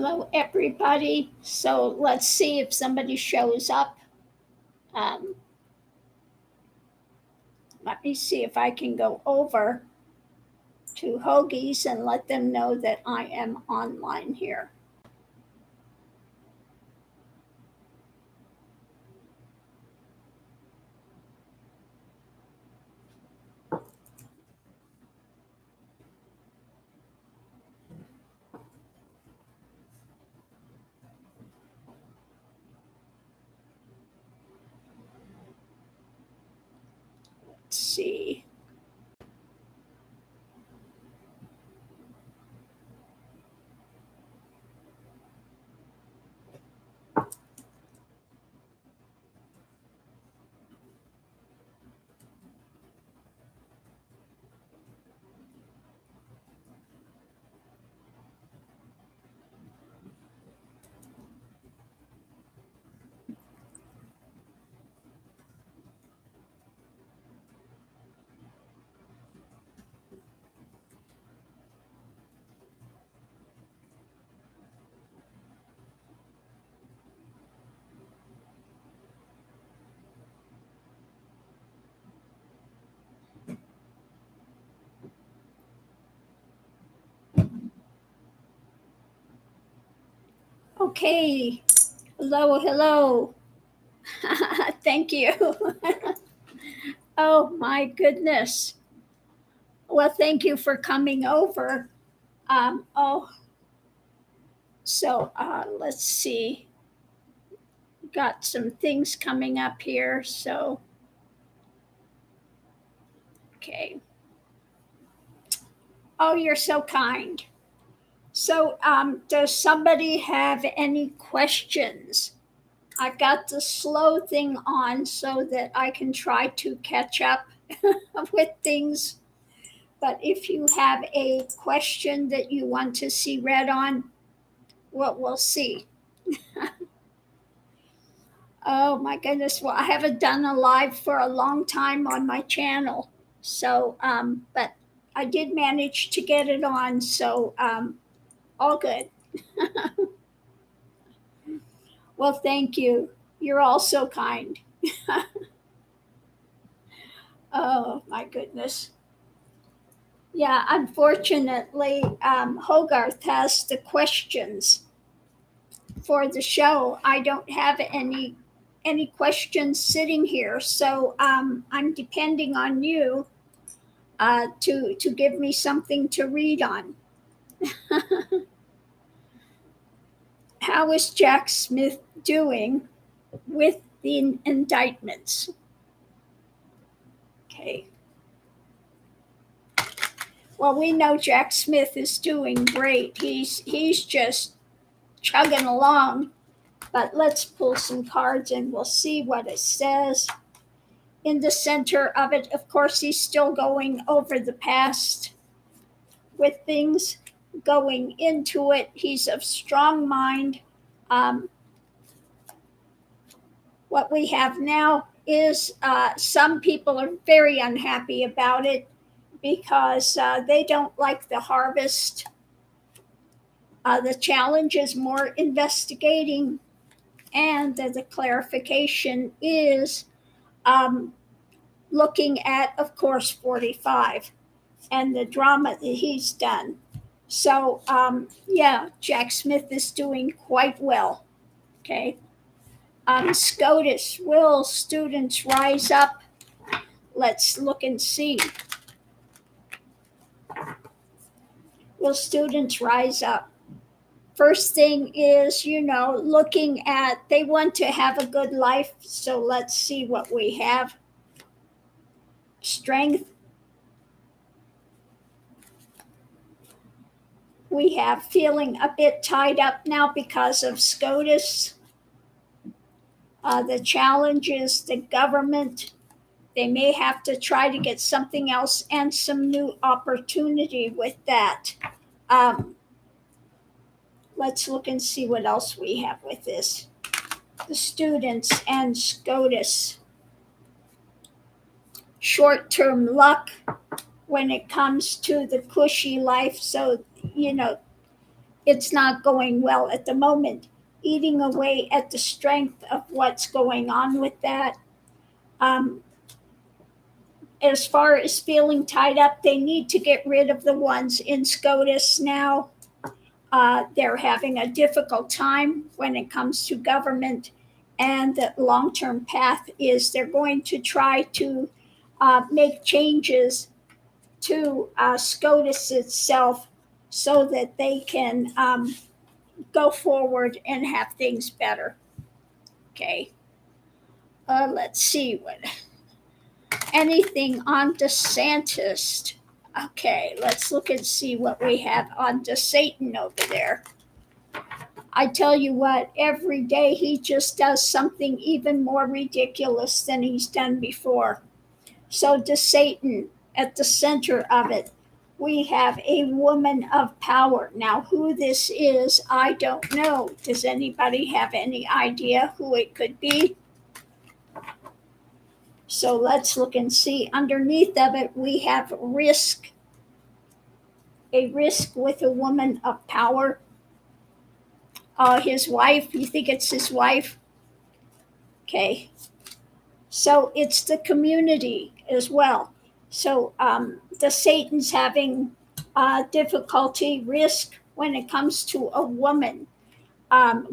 Hello, everybody. So let's see if somebody shows up. Um, Let me see if I can go over to Hoagie's and let them know that I am online here. Let's see. Okay. Hello, hello. Thank you. Oh, my goodness. Well, thank you for coming over. Oh, so let's see. Got some things coming up here. So, okay. Oh, you're so kind. So, does somebody have any questions? I've got the slow thing on so that I can try to catch up with things. But if you have a question that you want to see read on, we'll see. Oh my goodness. Well, I haven't done a live for a long time on my channel. So, but I did manage to get it on. So, all good. Well, thank you. You're all so kind. Oh my goodness. Yeah, unfortunately, Hogarth has the questions for the show. I don't have any questions sitting here, so I'm depending on you to give me something to read on. How is Jack Smith doing with the indictments? Okay. Well, we know Jack Smith is doing great. He's just chugging along. But let's pull some cards and we'll see what it says. In the center of it, of course, he's still going over the past with things. Going into it, he's of strong mind. What we have now is some people are very unhappy about it because they don't like the harvest. The challenge is more investigating, and the clarification is looking at, of course, 45 and the drama that he's done. So, yeah, Jack Smith is doing quite well. Okay. SCOTUS, will students rise up? Let's look and see. Will students rise up? First thing is, looking at, they want to have a good life. So let's see what we have. Strength. We have feeling a bit tied up now because of SCOTUS. The challenge is the government. They may have to try to get something else and some new opportunity with that. Let's look and see what else we have with this. The students and SCOTUS. Short-term luck when it comes to the cushy life. So, it's not going well at the moment, eating away at the strength of what's going on with that. As far as feeling tied up, they need to get rid of the ones in SCOTUS now. They're having a difficult time when it comes to government, and the long-term path is they're going to try to make changes to SCOTUS itself so that they can go forward and have things better. Okay. Let's see what anything on DeSantis. Okay, let's look and see what we have on DeSatan over there. I tell you what, every day he just does something even more ridiculous than he's done before. So DeSatan, at the center of it, we have a woman of power. Now, who this is, I don't know. Does anybody have any idea who it could be? So let's look and see. Underneath of it, we have risk. A risk with a woman of power. His wife, you think it's his wife? Okay. So it's the community as well. So the Satan's having difficulty, risk when it comes to a woman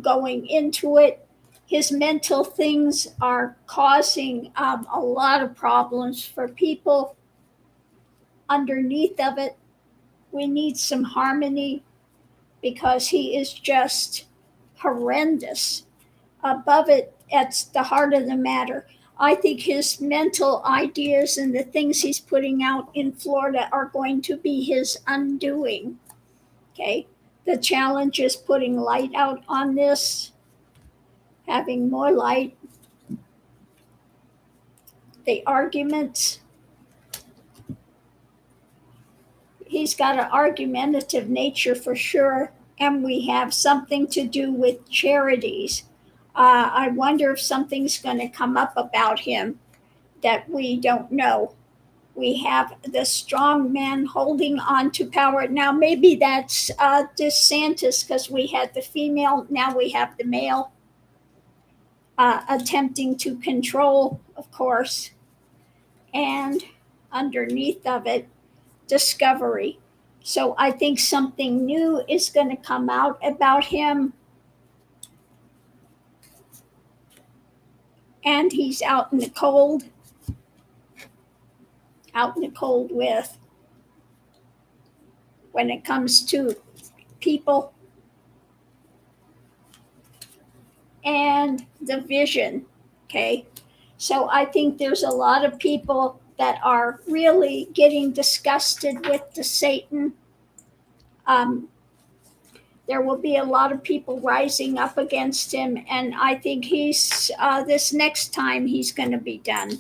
going into it. His mental things are causing a lot of problems for people. Underneath of it, we need some harmony because he is just horrendous. Above it, at the heart of the matter, I think his mental ideas and the things he's putting out in Florida are going to be his undoing. Okay. The challenge is putting light out on this, having more light. The arguments, he's got an argumentative nature for sure, and we have something to do with charities. I wonder if something's going to come up about him that we don't know. We have the strong man holding on to power. Now, maybe that's DeSantis because we had the female, now we have the male attempting to control, of course. And underneath of it, discovery. So I think something new is going to come out about him. And he's out in the cold. Out in the cold with when it comes to people and the vision. Okay. So I think there's a lot of people that are really getting disgusted with the Satan. There will be a lot of people rising up against him, and I think he's this next time he's going to be done.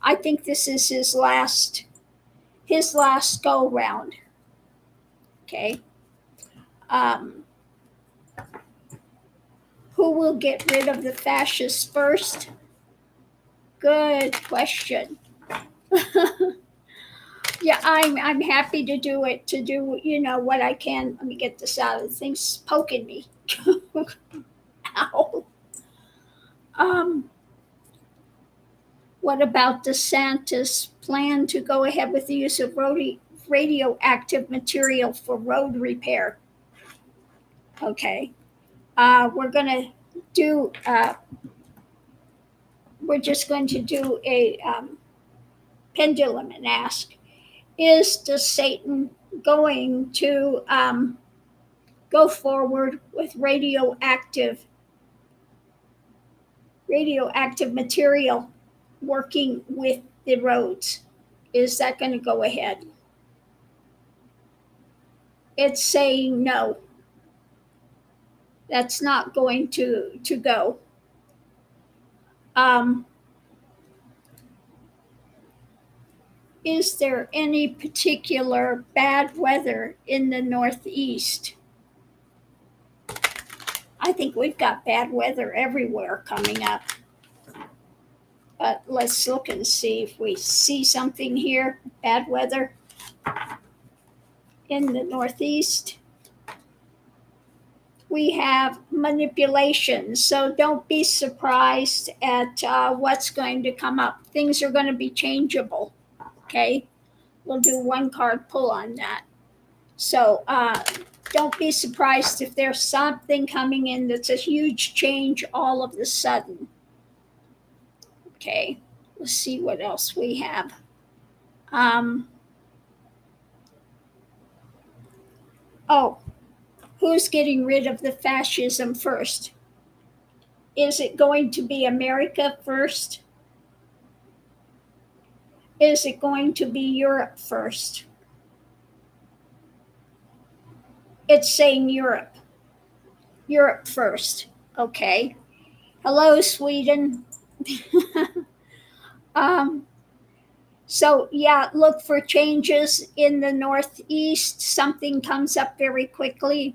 I think this is his last go round. Okay. Who will get rid of the fascists first? Good question. Yeah, I'm happy to do it, to do, what I can. Let me get this out. The thing's poking me. Ow. What about DeSantis' plan to go ahead with the use of radioactive material for road repair? Okay. We're just going to do a pendulum and ask, is Satan going to go forward with radioactive material working with the roads? Is that going to go ahead? It's saying no. That's not going to go. Is there any particular bad weather in the Northeast? I think we've got bad weather everywhere coming up. But let's look and see if we see something here. Bad weather in the Northeast. we have manipulation. So don't be surprised at what's going to come up. Things are going to be changeable. Okay. We'll do one card pull on that. So don't be surprised if there's something coming in that's a huge change all of a sudden. Okay. Let's see what else we have. Oh, who's getting rid of the fascism first? Is it going to be America first? Is it going to be Europe first? It's saying Europe. Europe first. Okay. Hello, Sweden. So, yeah, look for changes in the Northeast. Something comes up very quickly.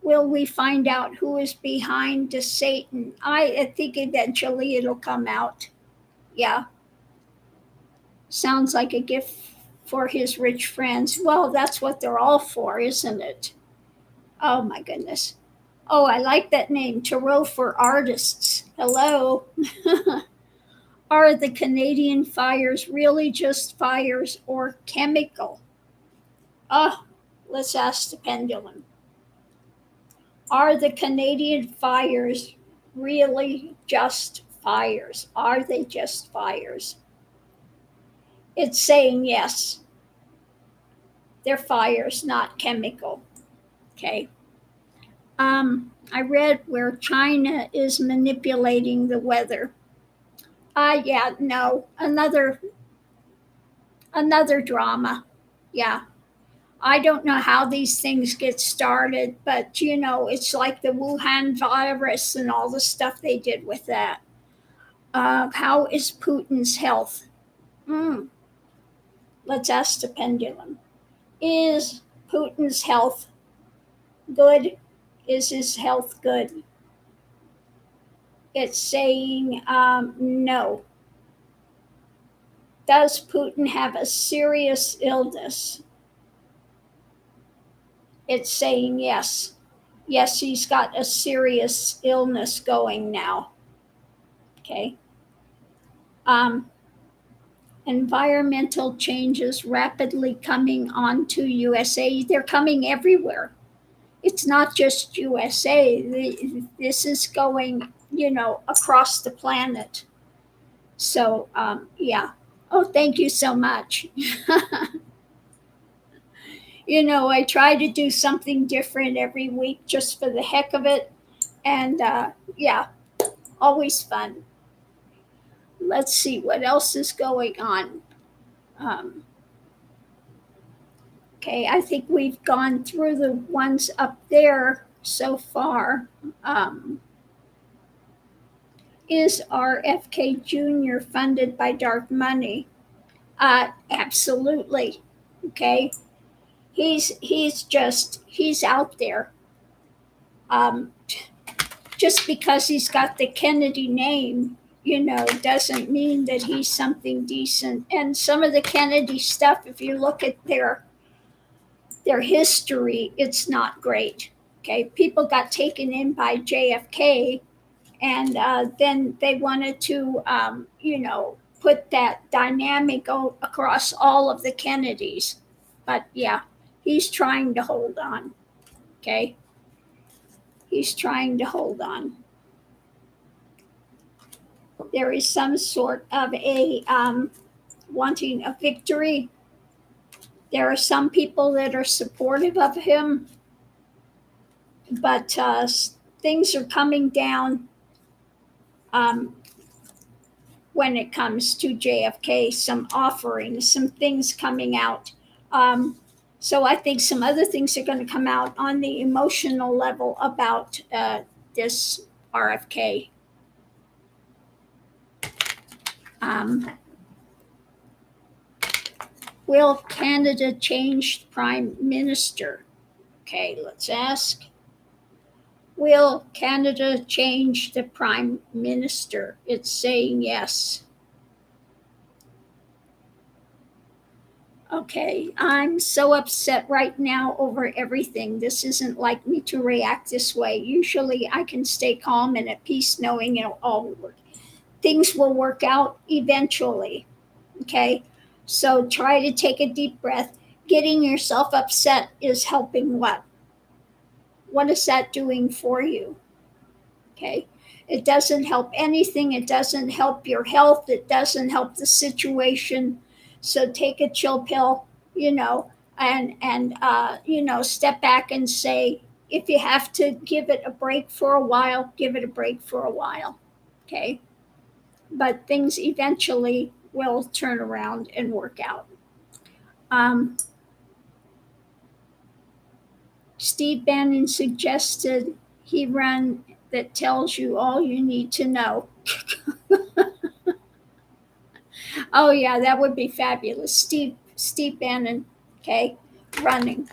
Will we find out who is behind the Satan? I think eventually it'll come out. Yeah. Sounds like a gift for his rich friends. Well, that's what they're all for, isn't it? Oh, my goodness. Oh, I like that name, Tarot for Artists. Hello. Are the Canadian fires really just fires or chemical? Oh, let's ask the pendulum. Are the Canadian fires really just fires? Are they just fires? It's saying yes. They're fires, not chemical. Okay. I read where China is manipulating the weather. Yeah, no, another drama. Yeah. I don't know how these things get started, but it's like the Wuhan virus and all the stuff they did with that. How is Putin's health? Let's ask the pendulum. Is Putin's health good? Is his health good? It's saying no. Does Putin have a serious illness? It's saying yes. Yes, he's got a serious illness going now. Okay. Environmental changes rapidly coming onto USA. They're coming everywhere. It's not just USA. This is going, across the planet. So, yeah. Oh, thank you so much. I try to do something different every week just for the heck of it. And yeah, always fun. Let's see what else is going on. Okay, I think we've gone through the ones up there so far. Is RFK Jr. funded by dark money? Absolutely. Okay, he's out there. Just because he's got the Kennedy name, doesn't mean that he's something decent. And some of the Kennedy stuff, if you look at their history, it's not great. Okay, people got taken in by JFK, and then they wanted to, put that dynamic across all of the Kennedys. But yeah, he's trying to hold on. Okay, he's trying to hold on. There is some sort of a wanting a victory. There are some people that are supportive of him, but things are coming down when it comes to JFK. Some offerings, some things coming out. So I think some other things are going to come out on the emotional level about this RFK. Will Canada change prime minister? Okay, let's ask. Will Canada change the prime minister? It's saying yes. Okay, I'm so upset right now over everything. This isn't like me to react this way. Usually I can stay calm and at peace knowing it'll all work. Things will work out eventually. Okay, so try to take a deep breath. Getting yourself upset is helping what? What is that doing for you? Okay, it doesn't help anything. It doesn't help your health. It doesn't help the situation. So take a chill pill, you know, and step back and say, if you have to give it a break for a while, give it a break for a while. Okay, but things eventually will turn around and work out. Um, Steve Bannon suggested he run that tells you all you need to know. Oh yeah, that would be fabulous. Steve Bannon, okay, running.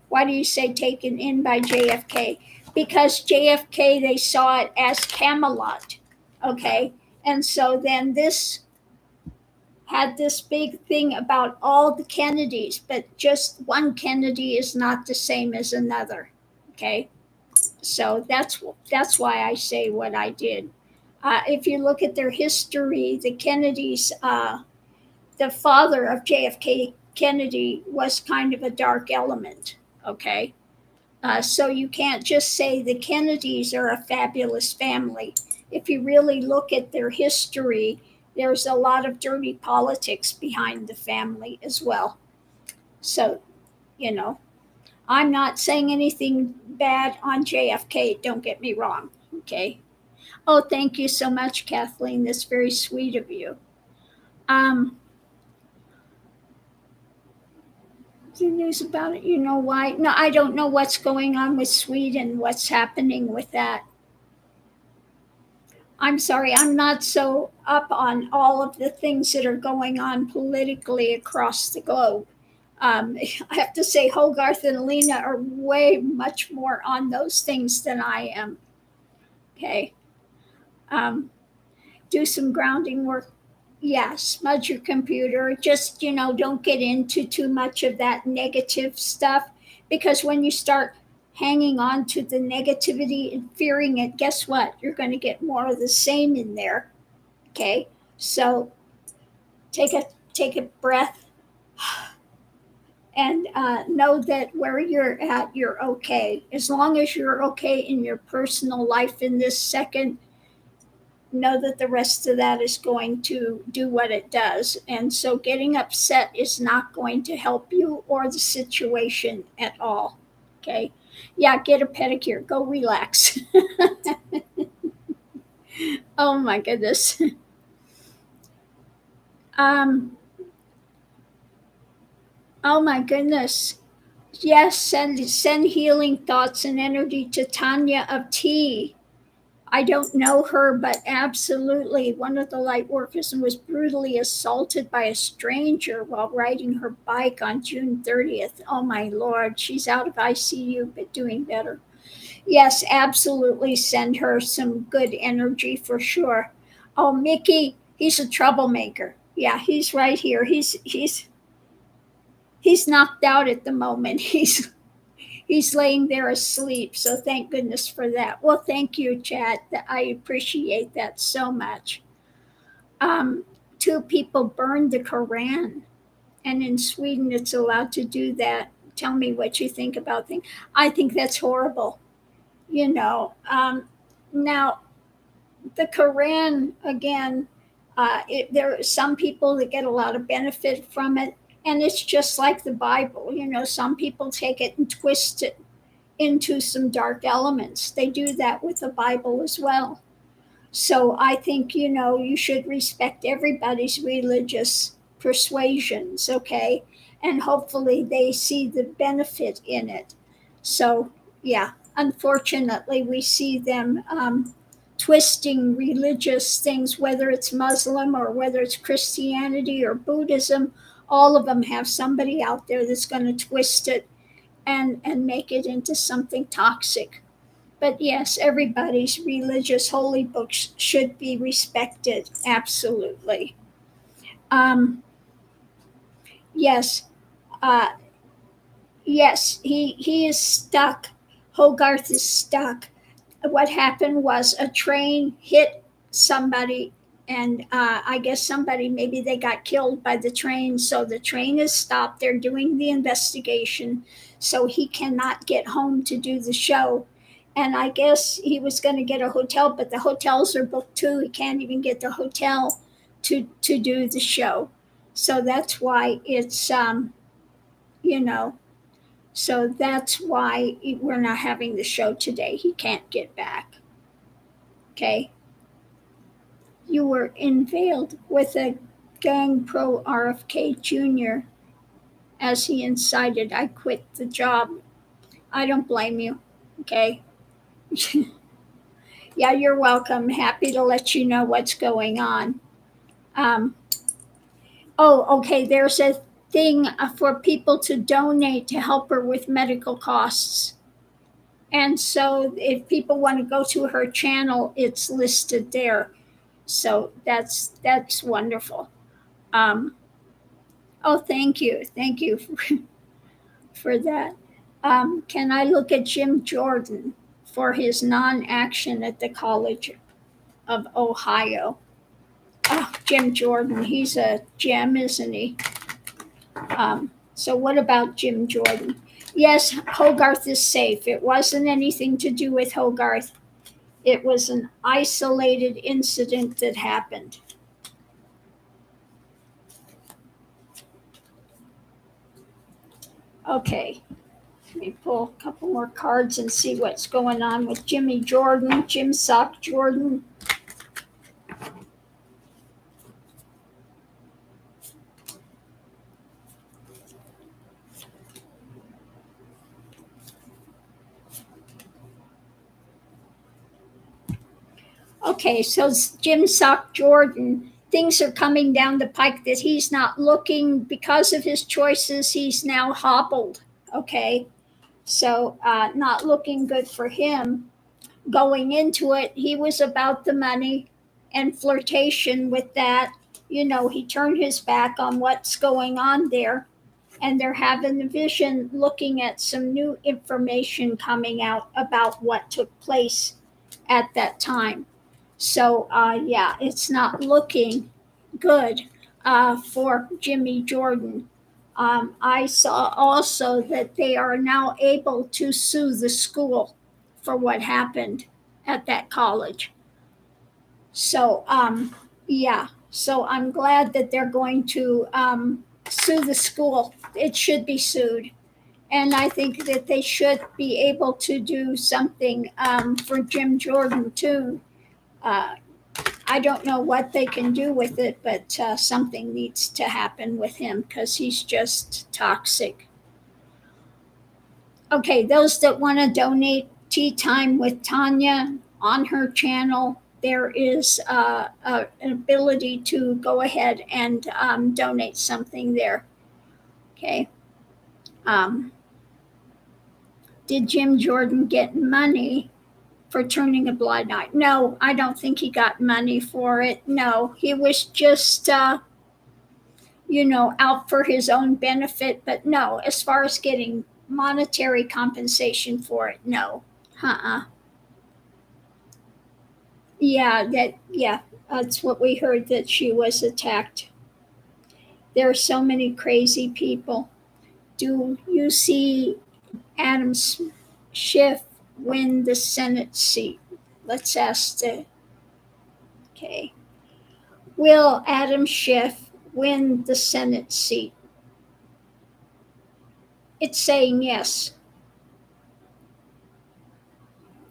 Why do you say taken in by JFK? Because JFK they saw it as Camelot, okay, and so then this had this big thing about all the Kennedys, but just one Kennedy is not the same as another, okay. So that's why I say what I did. If you look at their history, the Kennedys, the father of JFK Kennedy was kind of a dark element. Okay. So you can't just say the Kennedys are a fabulous family. If you really look at their history, there's a lot of dirty politics behind the family as well. So, you know, I'm not saying anything bad on JFK, don't get me wrong. Okay. Oh, thank you so much, Kathleen. That's very sweet of you. Um, the news about it, you know why? No, I don't know what's going on with Sweden, what's happening with that. I'm sorry, I'm not so up on all of the things that are going on politically across the globe. I have to say, Hogarth and Lena are way much more on those things than I am. Okay. Um, do some grounding work. Yeah, smudge your computer. Just, don't get into too much of that negative stuff because when you start hanging on to the negativity and fearing it, guess what? You're going to get more of the same in there. Okay? So take a breath and know that where you're at, you're okay. As long as you're okay in your personal life in this second, know that the rest of that is going to do what it does. And so getting upset is not going to help you or the situation at all. Okay. Yeah, get a pedicure. Go relax. Oh my goodness. Um, oh my goodness. Yes, send healing thoughts and energy to Tanya of T. I don't know her, but absolutely. One of the light workers was brutally assaulted by a stranger while riding her bike on June 30th. Oh my Lord, she's out of ICU, but doing better. Yes, absolutely. Send her some good energy for sure. Oh, Mickey, he's a troublemaker. Yeah, he's right here. He's knocked out at the moment. He's laying there asleep. So thank goodness for that. Well, thank you, Chad. I appreciate that so much. Um, Two people burned the Koran, and in Sweden, it's allowed to do that. Tell me what you think about things. I think that's horrible. You know, now the Koran again. There are some people that get a lot of benefit from it, and it's just like the Bible. Some people take it and twist it into some dark elements. They do that with the Bible as well. So I think, you should respect everybody's religious persuasions, okay? And hopefully they see the benefit in it. So, yeah, unfortunately, we see them twisting religious things, whether it's Muslim or whether it's Christianity or Buddhism. All of them have somebody out there that's going to twist it and make it into something toxic. But yes, everybody's religious holy books should be respected. Absolutely. Um, Yes. Uh, yes, he is stuck. Hogarth is stuck. What happened was a train hit somebody, and I guess somebody, maybe they got killed by the train. So the train is stopped. They're doing the investigation. So he cannot get home to do the show. And I guess he was going to get a hotel, but the hotels are booked too. He can't even get the hotel to do the show. So that's why it's, you know, so that's why we're not having the show today. He can't get back. Okay. You were unveiled with a gang pro RFK Jr. as he incited, I quit the job. I don't blame you. Okay. Yeah, you're welcome. Happy to let you know what's going on. Um, oh, okay. There's a thing for people to donate to help her with medical costs. And so if people want to go to her channel, it's listed there. So that's wonderful. Um, oh, thank you for that. Can I look at Jim Jordan for his non-action at the College of Ohio? Oh, Jim Jordan, he's a gem, isn't he? So what about Jim Jordan? Yes, Hogarth is safe. It wasn't anything to do with Hogarth. It was an isolated incident that happened. Okay, let me pull a couple more cards and see what's going on with Jimmy Jordan, Jim Sock Jordan. Okay, so Jim Sock Jordan, things are coming down the pike that he's not looking because of his choices. He's now hobbled. Okay, so not looking good for him. Going into it, he was about the money and flirtation with that. You know, he turned his back on what's going on there, and they're having the vision looking at some new information coming out about what took place at that time. So, yeah, it's not looking good for Jimmy Jordan. I saw also that they are now able to sue the school for what happened at that college. So, yeah, so I'm glad that they're going to sue the school. It should be sued. And I think that they should be able to do something for Jim Jordan too. Uh, I don't know what they can do with it, but something needs to happen with him because he's just toxic. Okay, those that want to donate Tea Time with Tanya on her channel, there is an ability to go ahead and donate something there. Okay. Um, did Jim Jordan get money for turning a blind eye? No, I don't think he got money for it. No, he was just out for his own benefit. But no, as far as getting monetary compensation for it, no. Uh-uh. Yeah, that's what we heard, that she was attacked. There are so many crazy people. Do you see Adam Schiff win the Senate seat? Let's ask the, okay. Will Adam Schiff win the Senate seat? It's saying yes.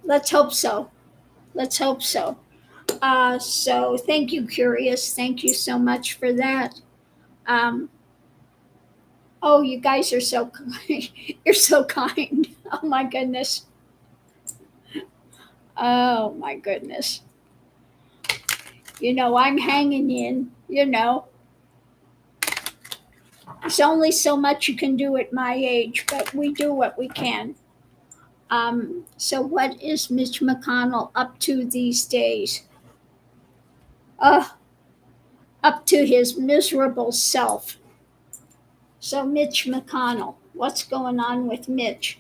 Let's hope so. Let's hope so. So thank you, Curious. Thank you so much for that. Um, oh, you guys are so kind. You're so kind. Oh my goodness. Oh my goodness. I'm hanging in. There's only so much you can do at my age, but we do what we can. So what is Mitch McConnell up to these days? Uh, Up to his miserable self. So Mitch McConnell, what's going on with Mitch?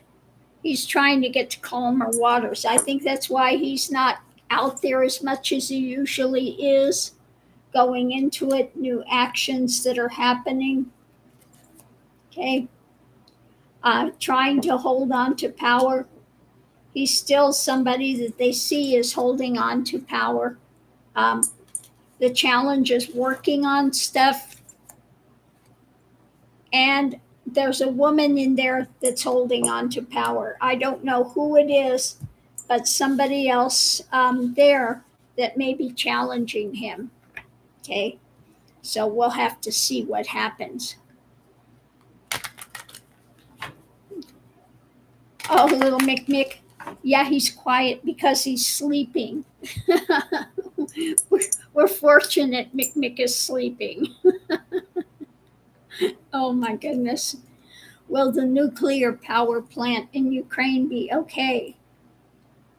He's trying to get to calmer waters. I think that's why he's not out there as much as he usually is, going into it, new actions that are happening. Okay. Trying to hold on to power. He's still somebody that they see as holding on to power. Um, the challenge is working on stuff, and there's a woman in there that's holding on to power. I don't know who it is, but somebody else there that may be challenging him. Okay, so we'll have to see what happens. Oh, little Mick. Yeah, he's quiet because he's sleeping. we're fortunate Mick is sleeping. Oh my goodness. Will the nuclear power plant in Ukraine be okay?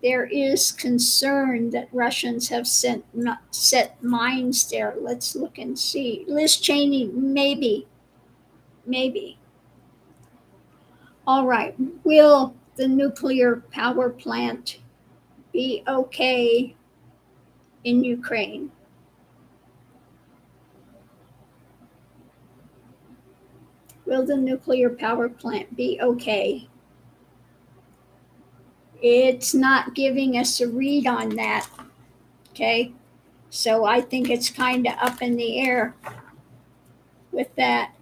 There is concern that Russians have set mines there. Let's look and see. Liz Cheney, maybe. Maybe. All right. Will the nuclear power plant be okay in Ukraine? Will the nuclear power plant be okay? It's not giving us a read on that. Okay. So I think it's kind of up in the air with that.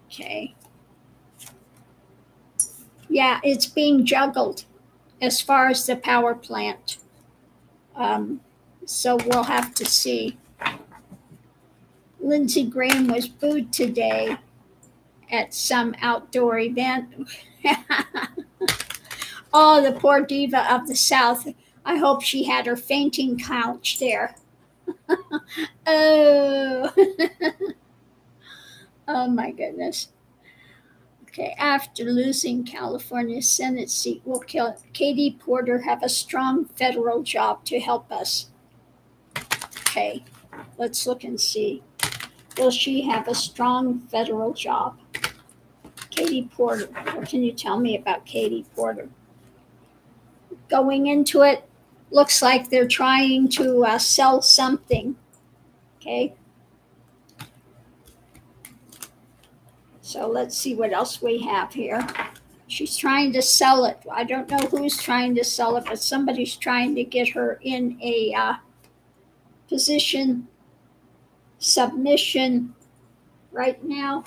Okay. Yeah, it's being juggled as far as the power plant. So we'll have to see. Lindsey Graham was booed today at some outdoor event. Oh, the poor diva of the South. I hope she had her fainting couch there. Oh, oh my goodness. Okay, after losing California's Senate seat, will Katie Porter have a strong federal job to help us? Okay, let's look and see. Will she have a strong federal job? Katie Porter. What can you tell me about Katie Porter? Going into it, looks like they're trying to sell something. Okay. So let's see what else we have here. She's trying to sell it. I don't know who's trying to sell it, but somebody's trying to get her in a position submission right now.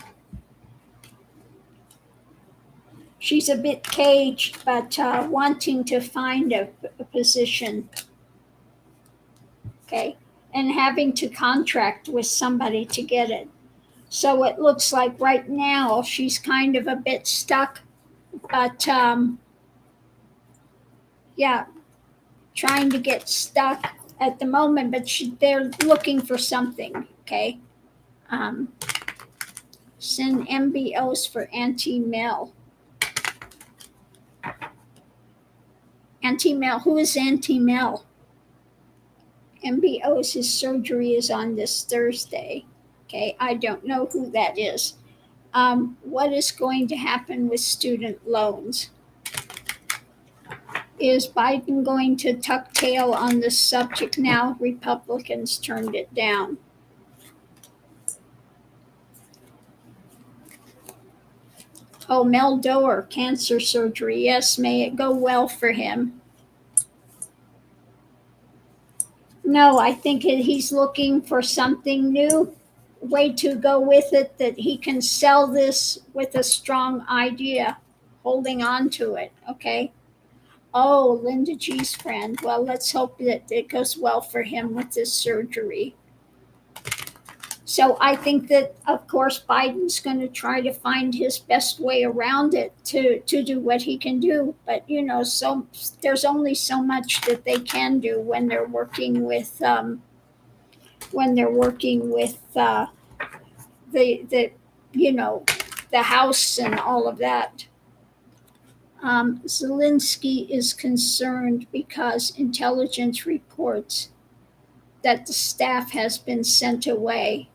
She's a bit caged, but wanting to find a position. Okay. And having to contract with somebody to get it. So it looks like right now she's kind of a bit stuck, but yeah, trying to get stuck at the moment, but they're looking for something. Okay. Send MBOs for anti-Mel. Anti-Mel, who is anti-Mel? MBOs, his surgery is on this Thursday. Okay, I don't know who that is. What is going to happen with student loans? Is Biden going to tuck tail on this subject now? Republicans turned it down. Oh, Mel Doer, cancer surgery. Yes, may it go well for him. No, I think he's looking for something new, way to go with it, that he can sell this with a strong idea, holding on to it. Okay. Oh, Linda G's friend. Well, let's hope that it goes well for him with this surgery. So I think that, of course, Biden's going to try to find his best way around it to do what he can do. But so there's only so much that they can do when they're working with the the House and all of that. Zelensky is concerned because intelligence reports that the staff has been sent away.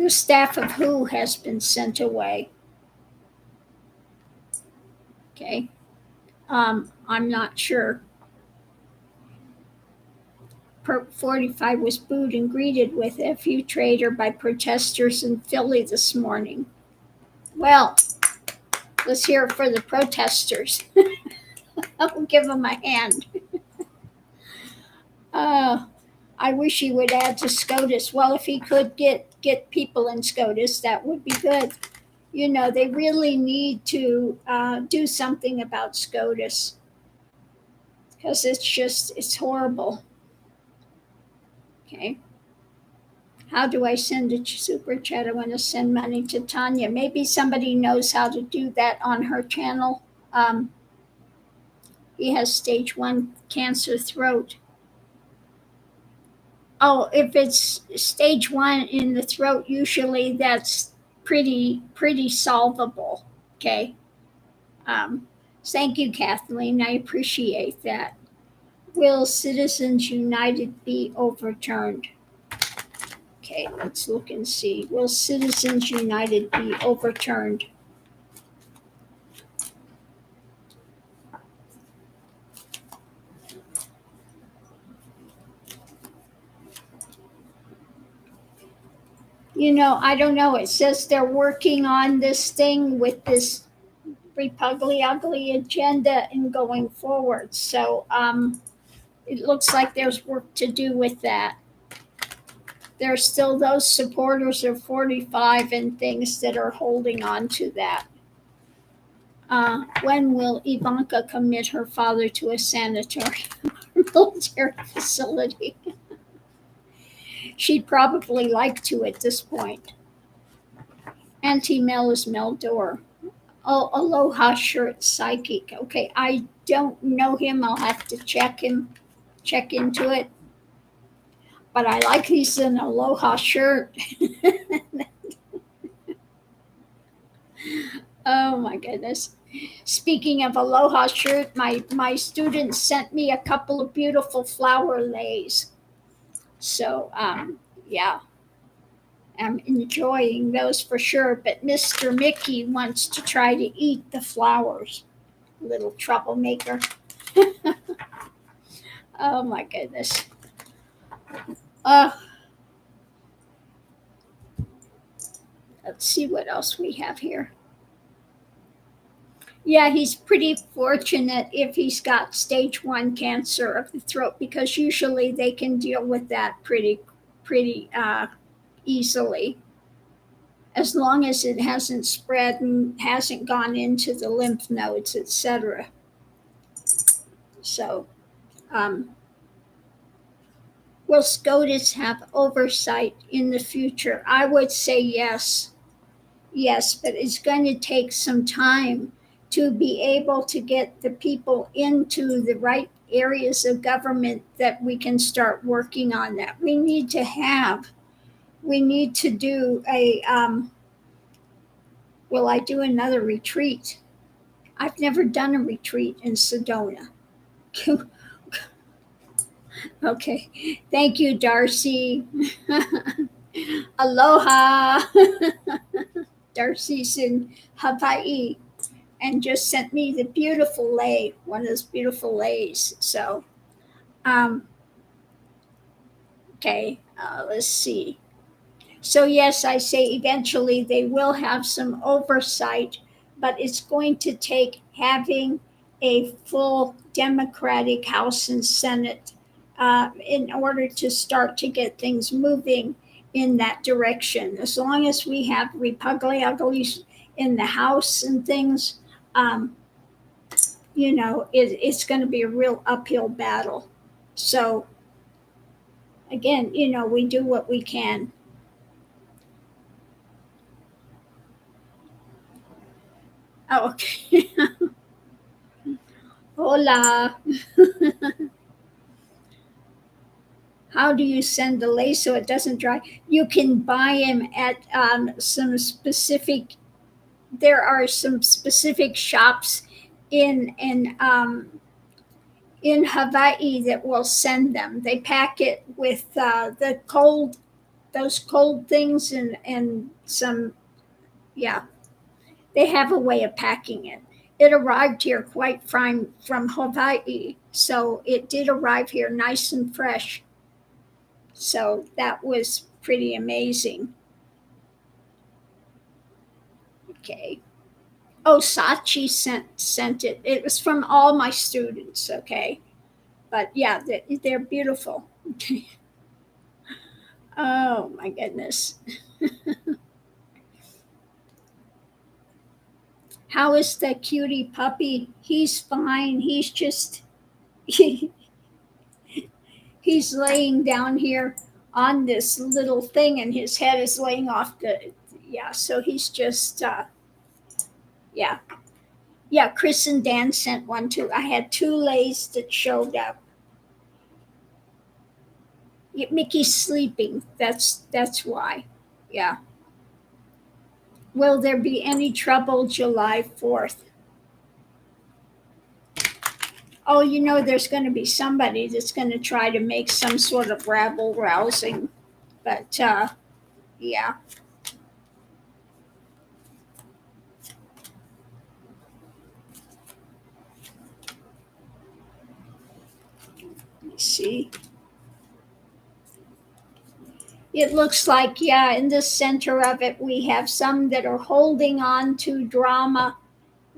The staff of who has been sent away. Okay. I'm not sure. Perp 45 was booed and greeted with "F.U. traitor" by protesters in Philly this morning. Well, let's hear it for the protesters. I'll give them a hand. I wish he would add to SCOTUS. Well, if he could get people in SCOTUS, that would be good. You know, they really need to do something about SCOTUS because it's horrible. Okay. How do I send a super chat? I want to send money to Tanya. Maybe somebody knows how to do that on her channel. He has stage 1 cancer throat. Oh, if it's stage 1 in the throat, usually that's pretty solvable. Okay. Thank you, Kathleen. I appreciate that. Will Citizens United be overturned? Okay, let's look and see. Will Citizens United be overturned? You know, I don't know. It says they're working on this thing with this Repugly Ugly agenda and going forward. So it looks like there's work to do with that. There are still those supporters of 45 and things that are holding on to that. When will Ivanka commit her father to a sanitarium or military facility? She'd probably like to at this point. Auntie Mel is Meldor. Oh, Aloha shirt psychic. Okay, I don't know him. I'll have to check into it. But I like he's an Aloha shirt. Oh my goodness. Speaking of Aloha shirt, my students sent me a couple of beautiful flower leis. So yeah, I'm enjoying those for sure. But Mr. Mickey wants to try to eat the flowers. Little troublemaker. Oh my goodness. Let's see what else we have here. Yeah, he's pretty fortunate if he's got stage 1 cancer of the throat because usually they can deal with that pretty easily, as long as it hasn't spread and hasn't gone into the lymph nodes, etc. So, will SCOTUS have oversight in the future? I would say yes, but it's going to take some time to be able to get the people into the right areas of government that we can start working on that. We need to do a, will I do another retreat? I've never done a retreat in Sedona. Okay, thank you, Darcy. Aloha. Darcy's in Hawaii and just sent me the beautiful lei, one of those beautiful leis. So, okay, let's see. So, yes, I say eventually they will have some oversight, but it's going to take having a full Democratic House and Senate in order to start to get things moving in that direction. As long as we have Republicans in the House and things, it's going to be a real uphill battle. So, again, we do what we can. Oh, okay. Hola. How do you send the lace so it doesn't dry? You can buy them at some specific. There are some specific shops in Hawaii that will send them. They pack it with the cold those cold things and some, yeah, they have a way of packing it. It arrived here quite from Hawaii, so it did arrive here nice and fresh. So that was pretty amazing. Okay. Oh, Sachi sent it. It was from all my students. Okay, but yeah, they're beautiful. Okay. Oh my goodness. How is the cutie puppy? He's fine. He's just he's laying down here on this little thing, and his head is laying off the. Yeah, so he's just yeah. Yeah, Chris and Dan sent one too. I had two lays that showed up. Yeah, Mickey's sleeping. That's why. Yeah. Will there be any trouble July 4th? Oh, there's going to be somebody that's going to try to make some sort of rabble rousing. But yeah. Let me see. It looks like, yeah, in the center of it, we have some that are holding on to drama,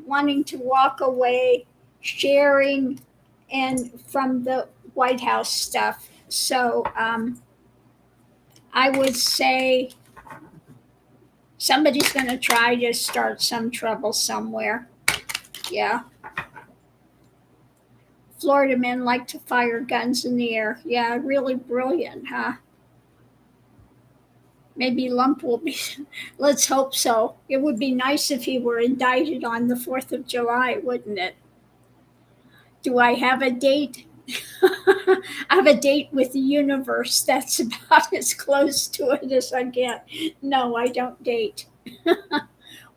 wanting to walk away, sharing, and from the White House stuff. So I would say somebody's going to try to start some trouble somewhere. Yeah. Florida men like to fire guns in the air. Yeah, really brilliant, huh? Maybe Lump will be. Let's hope so. It would be nice if he were indicted on the 4th of July, wouldn't it? Do I have a date? I have a date with the universe. That's about as close to it as I get. No, I don't date.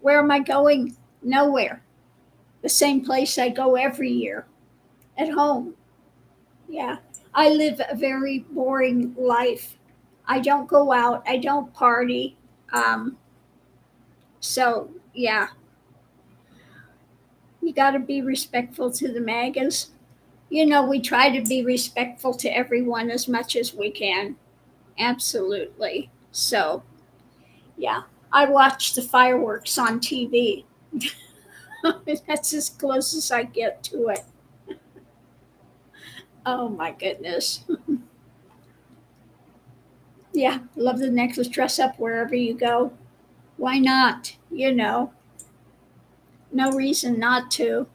Where am I going? Nowhere. The same place I go every year, at home. Yeah. I live a very boring life. I don't go out, I don't party. Um, so, yeah, you got to be respectful to the MAGAs. We try to be respectful to everyone as much as we can. Absolutely. So, yeah, I watch the fireworks on TV. That's as close as I get to it. Oh my goodness. Yeah, love the necklace. Dress up wherever you go. Why not? No reason not to.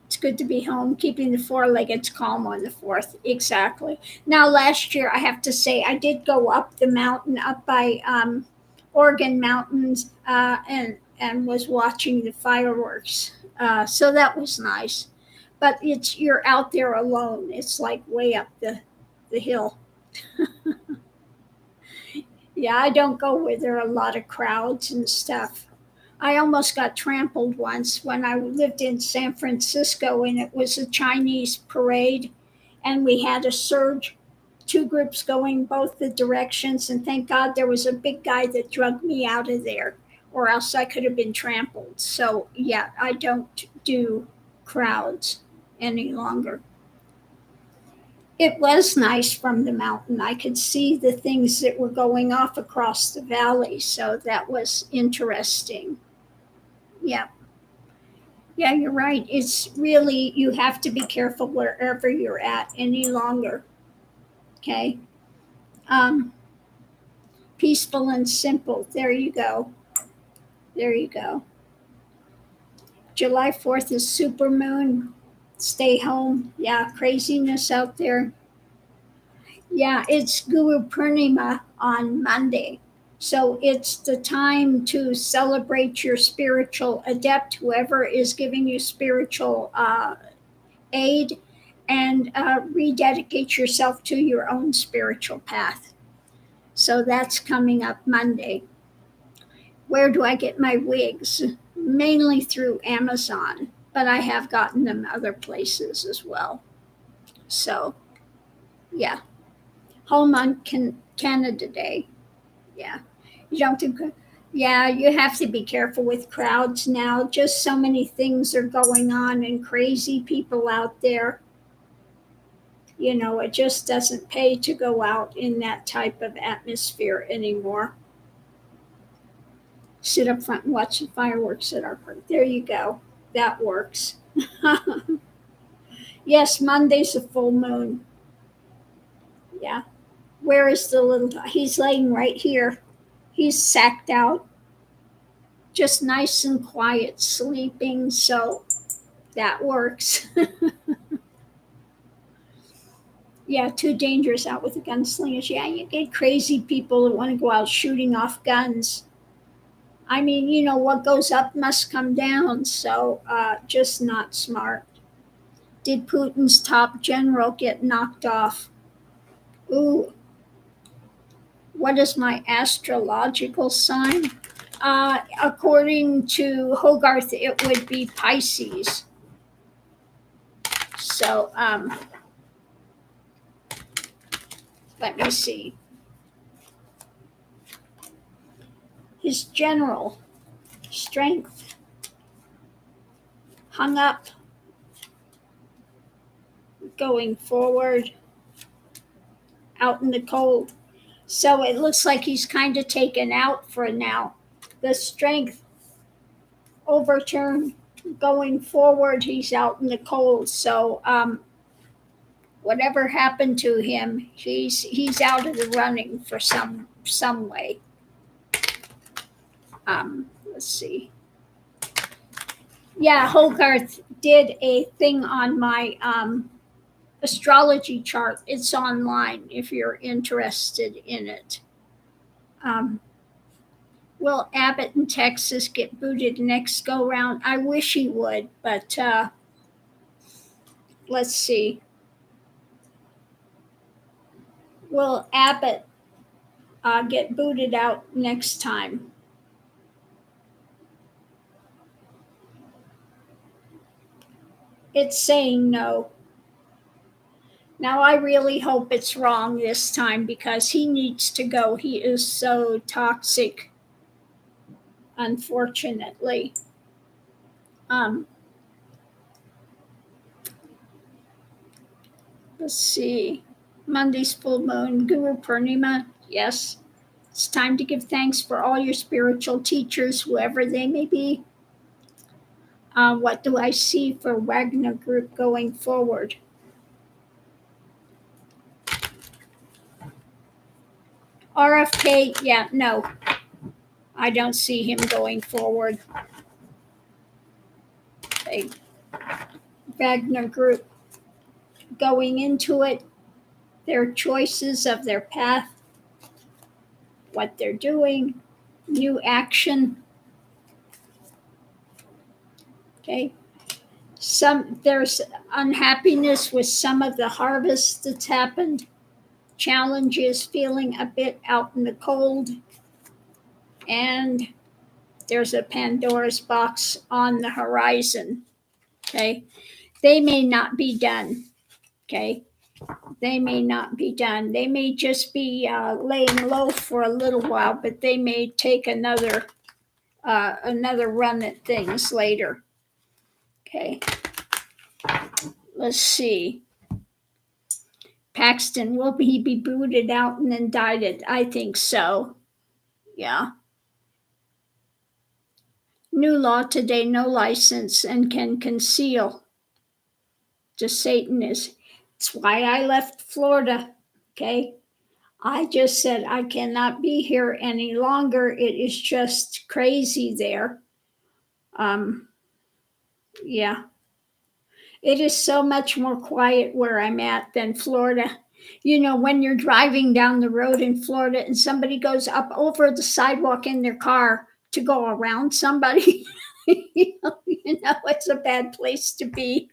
It's good to be home, keeping the four-leggeds calm on the 4th. Exactly. Now, last year, I have to say, I did go up the mountain, up by Oregon Mountains, and was watching the fireworks. So that was nice. But you're out there alone. It's like way up the hill. Yeah, I don't go where there are a lot of crowds and stuff. I almost got trampled once when I lived in San Francisco, and it was a Chinese parade, and we had a surge, two groups going both the directions, and thank God there was a big guy that dragged me out of there, or else I could have been trampled. So, yeah, I don't do crowds any longer. It was nice from the mountain. I could see the things that were going off across the valley, so that was interesting. Yeah. Yeah, you're right. It's really, you have to be careful wherever you're at any longer. Okay. Um, Peaceful and simple. There you go. There you go. July 4th is supermoon. Stay home. Yeah, craziness out there. Yeah, it's Guru Purnima on Monday. So it's the time to celebrate your spiritual adept, whoever is giving you spiritual aid, and rededicate yourself to your own spiritual path. So that's coming up Monday. Where do I get my wigs? Mainly through Amazon, but I have gotten them other places as well. So, yeah. Home on Canada Day. Yeah. You don't do, yeah, you have to be careful with crowds now. Just so many things are going on and crazy people out there. You know, it just doesn't pay to go out in that type of atmosphere anymore. Sit up front and watch the fireworks at our park. There you go. That works. Yes, Monday's a full moon. Yeah. Where is the little? He's laying right here. He's sacked out, just nice and quiet, sleeping. So that works. Yeah, too dangerous out with the gunslingers. Yeah, you get crazy people that want to go out shooting off guns. I mean, you know, what goes up must come down. So just not smart. Did Putin's top general get knocked off? Ooh, what is my astrological sign? According to Hogarth, it would be Pisces. So let me see. His general strength hung up, going forward, out in the cold. So it looks like he's kind of taken out for now. The strength overturned, going forward, he's out in the cold. So whatever happened to him, he's out of the running for some way. Let's see. Yeah, Hogarth did a thing on my astrology chart. It's online if you're interested in it. Will Abbott in Texas get booted next go round? I wish he would, but let's see. Will Abbott get booted out next time? It's saying no. Now, I really hope it's wrong this time because he needs to go. He is so toxic, unfortunately. Um, let's see. Monday's full moon, Guru Purnima. Yes. It's time to give thanks for all your spiritual teachers, whoever they may be. What do I see for Wagner Group going forward? RFK, yeah, no. I don't see him going forward. Okay. Wagner Group going into it, their choices of their path, what they're doing, new action. Okay. There's unhappiness with some of the harvest that's happened, challenges, feeling a bit out in the cold, and there's a Pandora's box on the horizon. Okay. They may not be done. Okay. They may not be done. They may just be laying low for a little while, but they may take another run at things later. Okay. Let's see. Paxton, will he be booted out and indicted? I think so. Yeah. New law today, no license and can conceal. Just Satan is. It's why I left Florida. Okay. I just said I cannot be here any longer. It is just crazy there. Yeah. It is so much more quiet where I'm at than Florida. You know, when you're driving down the road in Florida and somebody goes up over the sidewalk in their car to go around somebody, it's a bad place to be.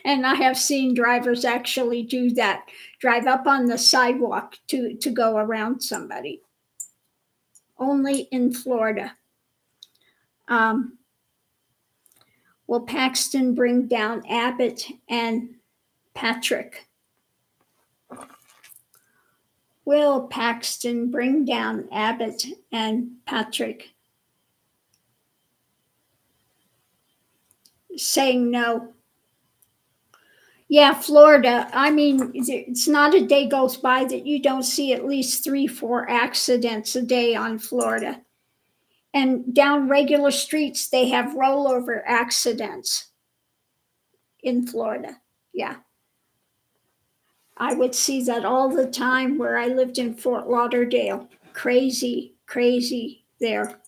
And I have seen drivers actually do that, drive up on the sidewalk to go around somebody. Only in Florida. Will Paxton bring down Abbott and Patrick? Will Paxton bring down Abbott and Patrick? Saying no. Yeah, Florida. I mean, it's not a day goes by that you don't see at least 3, 4 accidents a day on Florida. And down regular streets, they have rollover accidents in Florida. Yeah. I would see that all the time where I lived in Fort Lauderdale. Crazy, crazy there.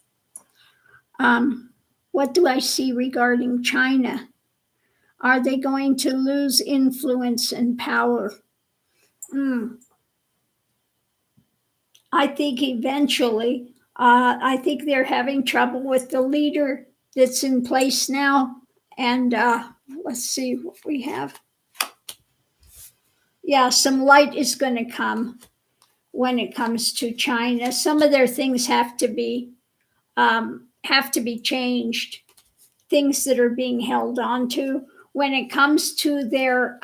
What do I see regarding China? Are they going to lose influence and power? I think eventually, I think they're having trouble with the leader that's in place now. And let's see what we have. Yeah, some light is going to come when it comes to China. Some of their things have to be changed. Things that are being held on to when it comes to their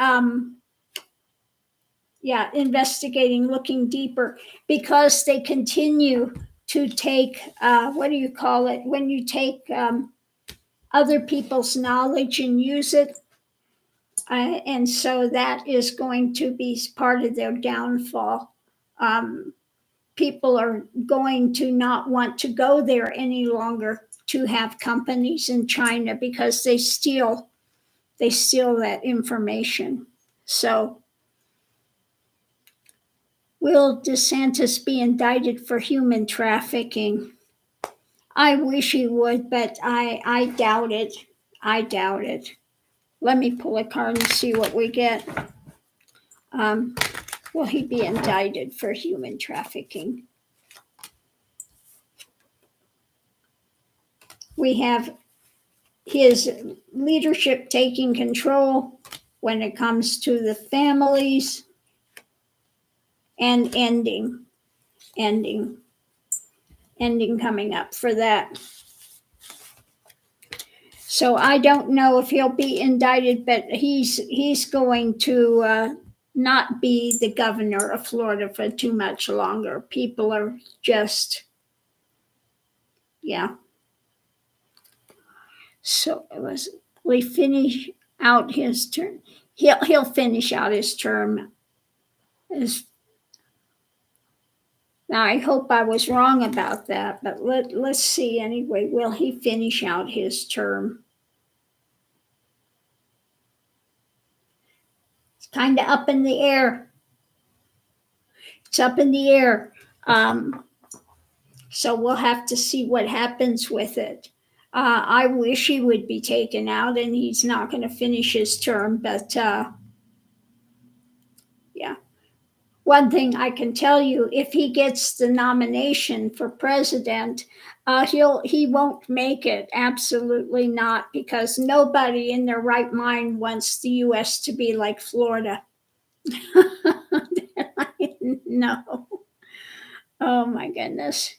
investigating, looking deeper, because they continue to take what do you call it when you take other people's knowledge and use it, and so that is going to be part of their downfall. People are going to not want to go there any longer to have companies in China because they steal that information. So will DeSantis be indicted for human trafficking? I wish he would, but I doubt it. I doubt it. Let me pull a card and see what we get. Will he be indicted for human trafficking? We have his leadership taking control when it comes to the families, and ending coming up for that. So I don't know if he'll be indicted, but he's going to not be the governor of Florida for too much longer. People are just, yeah. So we finish out his term. He'll finish out his term. Now I hope I was wrong about that, but let's see anyway. Will he finish out his term? It's kind of up in the air. It's up in the air. So we'll have to see what happens with it. I wish he would be taken out and he's not going to finish his term, but yeah. One thing I can tell you, if he gets the nomination for president, he won't make it. Absolutely not, because nobody in their right mind wants the U.S. to be like Florida. No. Oh my goodness.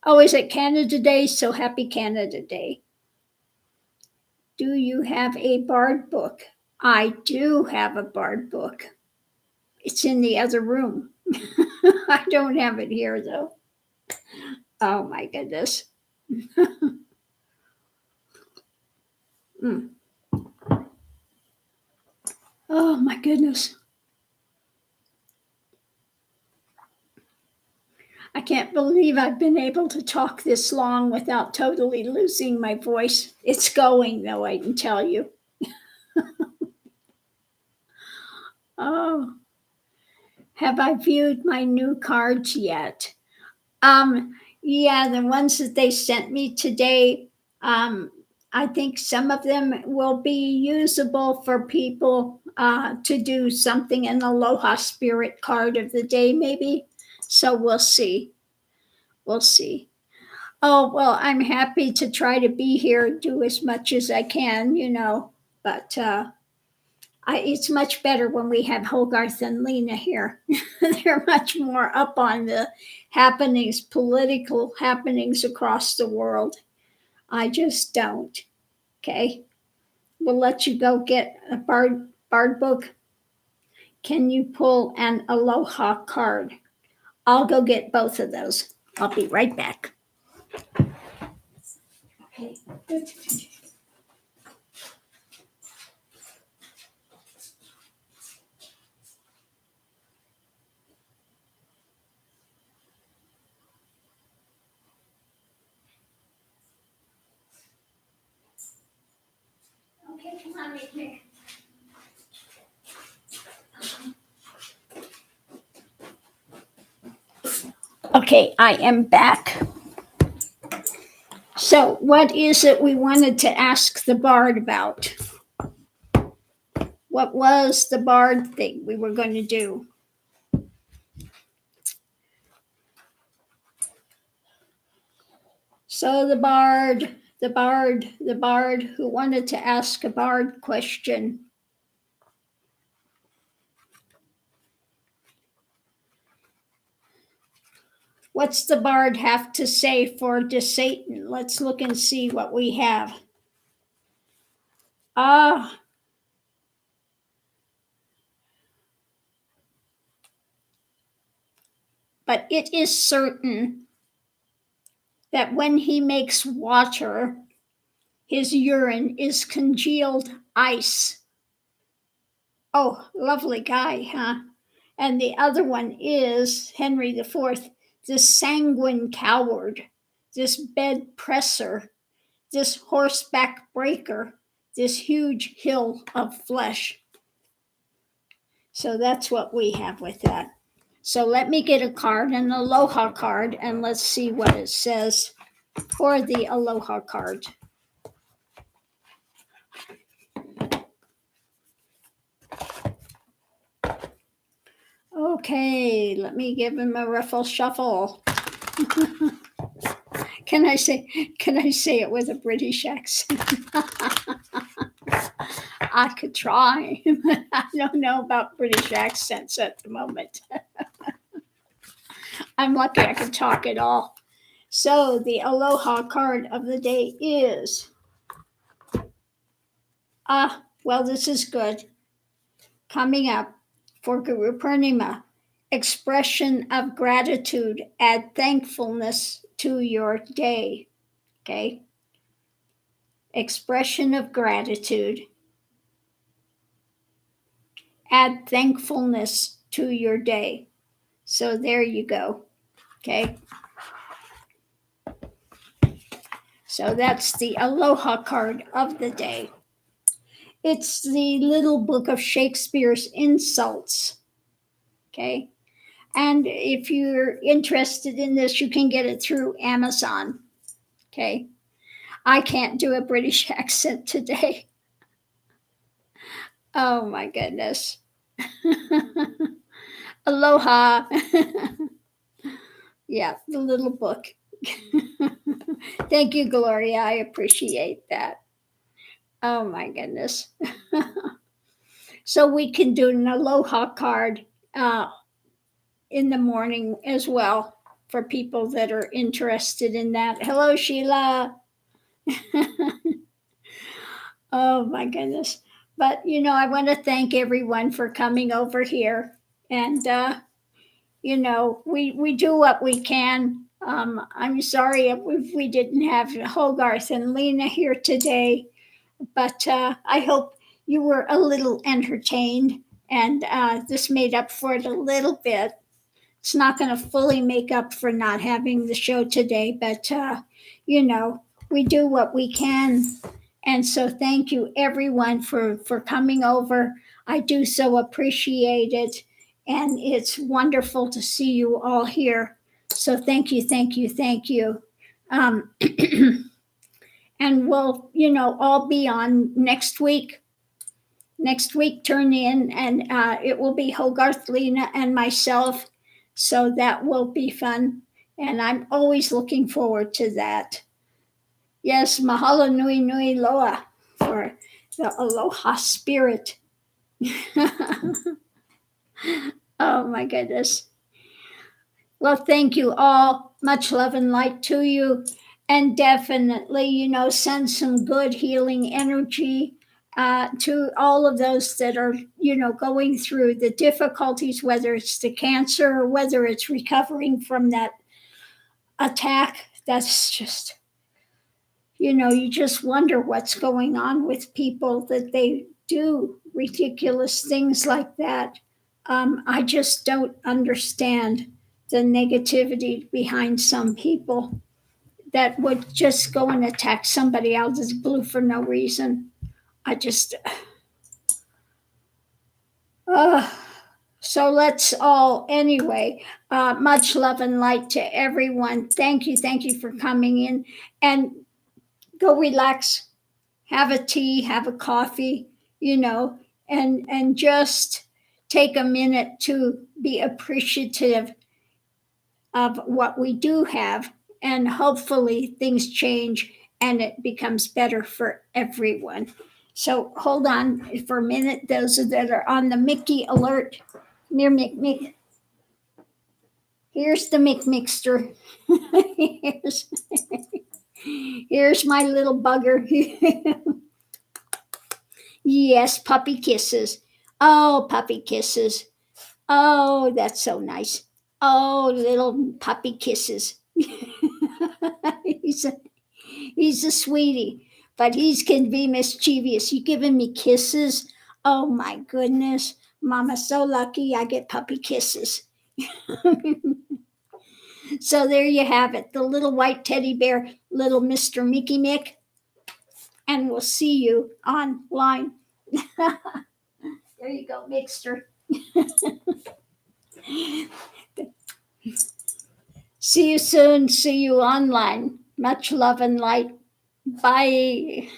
Oh, is it Canada Day? So happy Canada Day. Do you have a Bard book? I do have a Bard book. It's in the other room. I don't have it here though. Oh my goodness. Oh my goodness. I can't believe I've been able to talk this long without totally losing my voice. It's going though, I can tell you. Oh, have I viewed my new cards yet? Yeah, the ones that they sent me today, I think some of them will be usable for people to do something, an Aloha spirit card of the day, maybe. So we'll see. We'll see. Oh, well, I'm happy to try to be here, do as much as I can, but it's much better when we have Hogarth and Lena here. They're much more up on the happenings, political happenings across the world. I just don't. Okay. We'll let you go get a Bard book. Can you pull an Aloha card? I'll go get both of those. I'll be right back. Okay. Okay, come on, Nick. Okay, I am back. So, what is it we wanted to ask the bard about? What was the bard thing we were going to do? So, the bard who wanted to ask a bard question. What's the bard have to say for Satan? Let's look and see what we have. But it is certain that when he makes water, his urine is congealed ice. Oh, lovely guy, huh? And the other one is Henry IV, this sanguine coward, this bed presser, this horseback breaker, this huge hill of flesh. So that's what we have with that. So let me get a card, an Aloha card, and let's see what it says for the Aloha card. Okay, let me give him a ruffle shuffle. Can I say it with a British accent? I could try. I don't know about British accents at the moment. I'm lucky I can talk at all. So the Aloha card of the day is, well, this is good. Coming up for Guru Purnima, expression of gratitude, add thankfulness to your day. Okay? Expression of gratitude, add thankfulness to your day. So there you go. Okay? So that's the Aloha card of the day. It's the little book of Shakespeare's insults. Okay? And if you're interested in this, you can get it through Amazon. Okay? I can't do a British accent today. Oh my goodness. Aloha. Yeah, the little book. Thank you, Gloria. I appreciate that. Oh my goodness. So we can do an Aloha card in the morning as well for people that are interested in that. Hello, Sheila. Oh my goodness. But I want to thank everyone for coming over here. And we do what we can. I'm sorry if we didn't have Hogarth and Lena here today, but I hope you were a little entertained, and this made up for it a little bit. It's not going to fully make up for not having the show today, but we do what we can. And so thank you everyone for coming over. I do so appreciate it. And it's wonderful to see you all here. So thank you, thank you, thank you. And we'll, all be on next week. Next week, turn in, and it will be Hogarth, Lena, and myself. So that will be fun. And I'm always looking forward to that. Yes, mahalo nui nui loa for the Aloha spirit. Oh my goodness. Well, thank you all. Much love and light to you. And definitely, send some good healing energy to all of those that are, going through the difficulties, whether it's the cancer or whether it's recovering from that attack. That's just, you just wonder what's going on with people that they do ridiculous things like that. I just don't understand the negativity behind some people that would just go and attack somebody out of the blue for no reason. I just, uh, so let's all, anyway, much love and light to everyone. Thank you for coming in, and go relax, have a tea, have a coffee, and just take a minute to be appreciative of what we do have, and hopefully things change and it becomes better for everyone. So hold on for a minute, those that are on the Mickey alert. Near Mick. Here's the Mixter. here's, here's my little bugger. Yes, puppy kisses. Oh, puppy kisses. Oh, that's so nice. Oh, little puppy kisses. he's, a, he's a sweetie, but he can be mischievous. You giving me kisses? Oh, my goodness. Mama's so lucky I get puppy kisses. So there you have it, the little white teddy bear, little Mr. Mickey Mick. And we'll see you online. There you go, Mixter. See you soon. See you online. Much love and light. Bye.